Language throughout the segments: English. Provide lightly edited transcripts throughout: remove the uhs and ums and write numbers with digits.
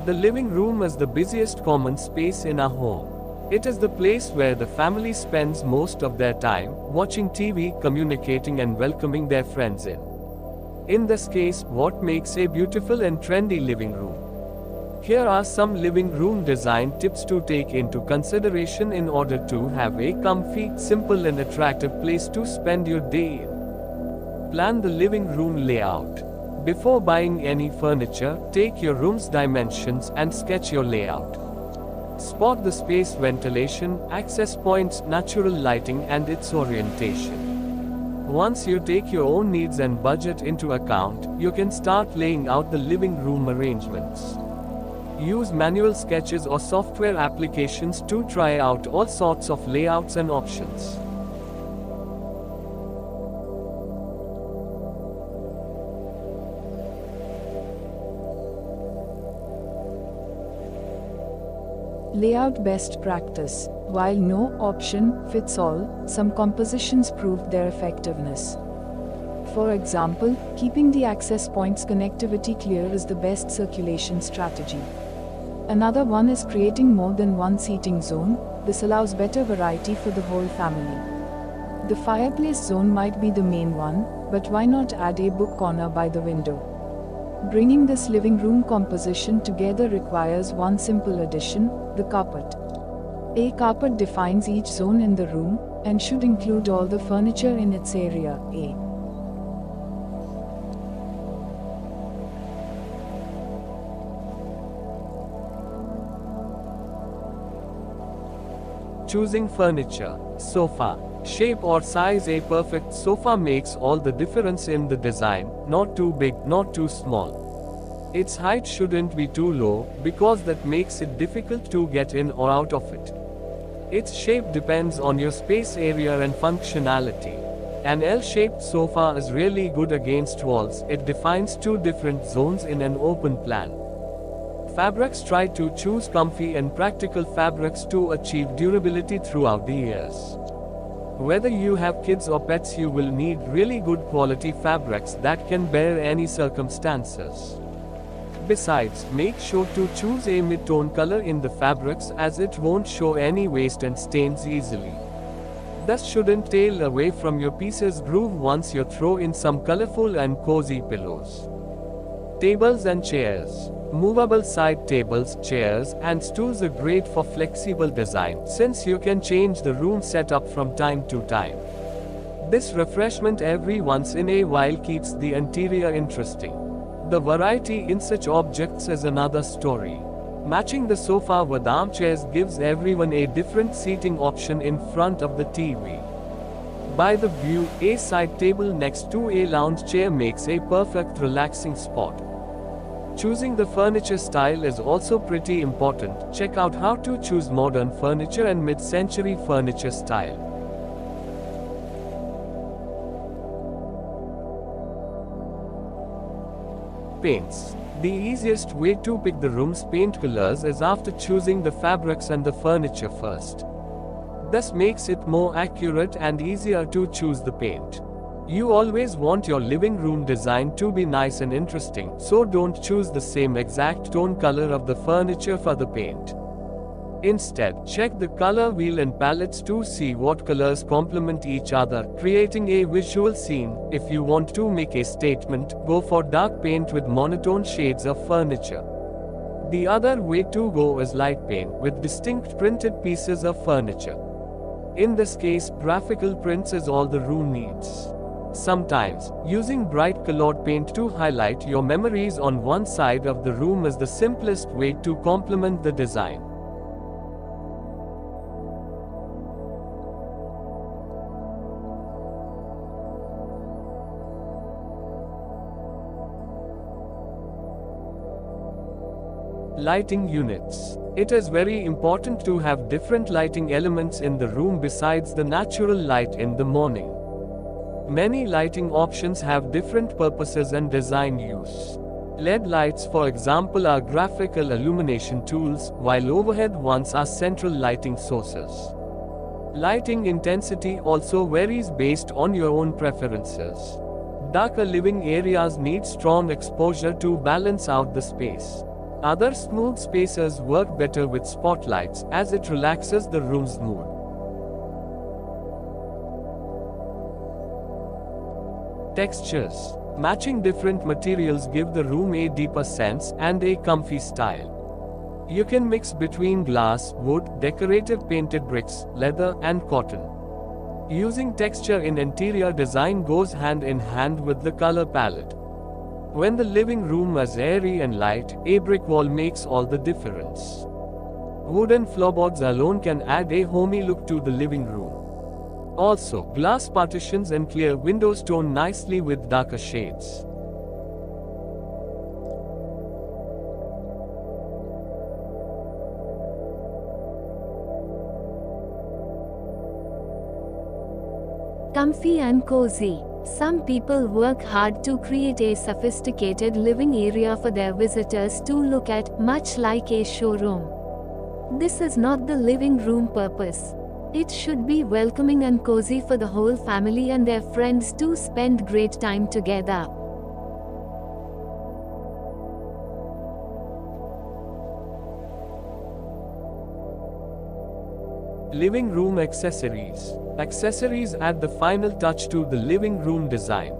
The living room is the busiest common space in a home. It is the place where the family spends most of their time, watching TV, communicating and welcoming their friends in. In this case, what makes a beautiful and trendy living room? Here are some living room design tips to take into consideration in order to have a comfy, simple and attractive place to spend your day in. Plan the living room layout. Before buying any furniture, take your room's dimensions and sketch your layout. Spot the space ventilation, access points, natural lighting and its orientation. Once you take your own needs and budget into account, you can start laying out the living room arrangements. Use manual sketches or software applications to try out all sorts of layouts and options. Layout best practice. While no option fits all, some compositions proved their effectiveness. For example, keeping the access points connectivity clear is the best circulation strategy. Another one is creating more than one seating zone. This allows better variety for the whole family. The fireplace zone might be the main one, but why not add a book corner by the window? Bringing this living room composition together requires one simple addition, the carpet. A carpet defines each zone in the room, and should include all the furniture in its area. Choosing furniture, sofa. Shape or size. A perfect sofa makes all the difference in the design, not too big, not too small. Its height shouldn't be too low, because that makes it difficult to get in or out of it. Its shape depends on your space area and functionality. An L-shaped sofa is really good against walls. It defines two different zones in an open plan. Fabrics. Try to choose comfy and practical fabrics to achieve durability throughout the years. Whether you have kids or pets, you will need really good quality fabrics that can bear any circumstances. Besides, make sure to choose a mid-tone color in the fabrics, as it won't show any waste and stains easily. Thus shouldn't tail away from your piece's groove once you throw in some colorful and cozy pillows. Tables and chairs. Movable side tables, chairs, and stools are great for flexible design, since you can change the room setup from time to time. This refreshment every once in a while keeps the interior interesting. The variety in such objects is another story. Matching the sofa with armchairs gives everyone a different seating option in front of the TV. By the view, a side table next to a lounge chair makes a perfect relaxing spot. Choosing the furniture style is also pretty important. Check out how to choose modern furniture and mid-century furniture style. Paints. The easiest way to pick the room's paint colors is after choosing the fabrics and the furniture first. This makes it more accurate and easier to choose the paint. You always want your living room design to be nice and interesting, so don't choose the same exact tone color of the furniture for the paint. Instead, check the color wheel and palettes to see what colors complement each other, creating a visual scene. If you want to make a statement, go for dark paint with monotone shades of furniture. The other way to go is light paint with distinct printed pieces of furniture. In this case, graphical prints is all the room needs. Sometimes, using bright colored paint to highlight your memories on one side of the room is the simplest way to complement the design. Lighting units. It is very important to have different lighting elements in the room besides the natural light in the morning. Many lighting options have different purposes and design use. LED lights, for example, are graphical illumination tools, while overhead ones are central lighting sources. Lighting intensity also varies based on your own preferences. Darker living areas need strong exposure to balance out the space. Other smooth spacers work better with spotlights as it relaxes the room's mood. Textures. Matching different materials give the room a deeper sense and a comfy style. You can mix between glass, wood, decorative painted bricks, leather, and cotton. Using texture in interior design goes hand in hand with the color palette. When the living room is airy and light, a brick wall makes all the difference. Wooden floorboards alone can add a homey look to the living room. Also, glass partitions and clear windows tone nicely with darker shades. Comfy and cozy. Some people work hard to create a sophisticated living area for their visitors to look at, much like a showroom. This is not the living room purpose. It should be welcoming and cozy for the whole family and their friends to spend great time together. Living room accessories. Accessories add the final touch to the living room design.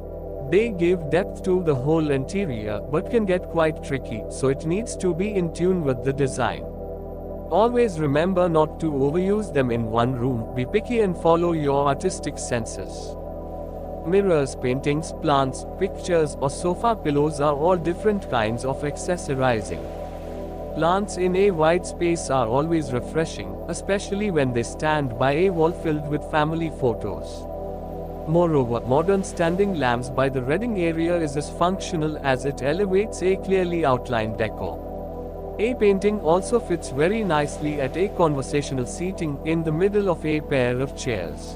They give depth to the whole interior but can get quite tricky, so it needs to be in tune with the design. Always remember not to overuse them in one room. Be picky and follow your artistic senses. Mirrors, paintings, plants, pictures, or sofa pillows are all different kinds of accessorizing. Plants in a wide space are always refreshing, especially when they stand by a wall filled with family photos. Moreover, modern standing lamps by the reading area is as functional as it elevates a clearly outlined decor. A painting also fits very nicely at a conversational seating in the middle of a pair of chairs.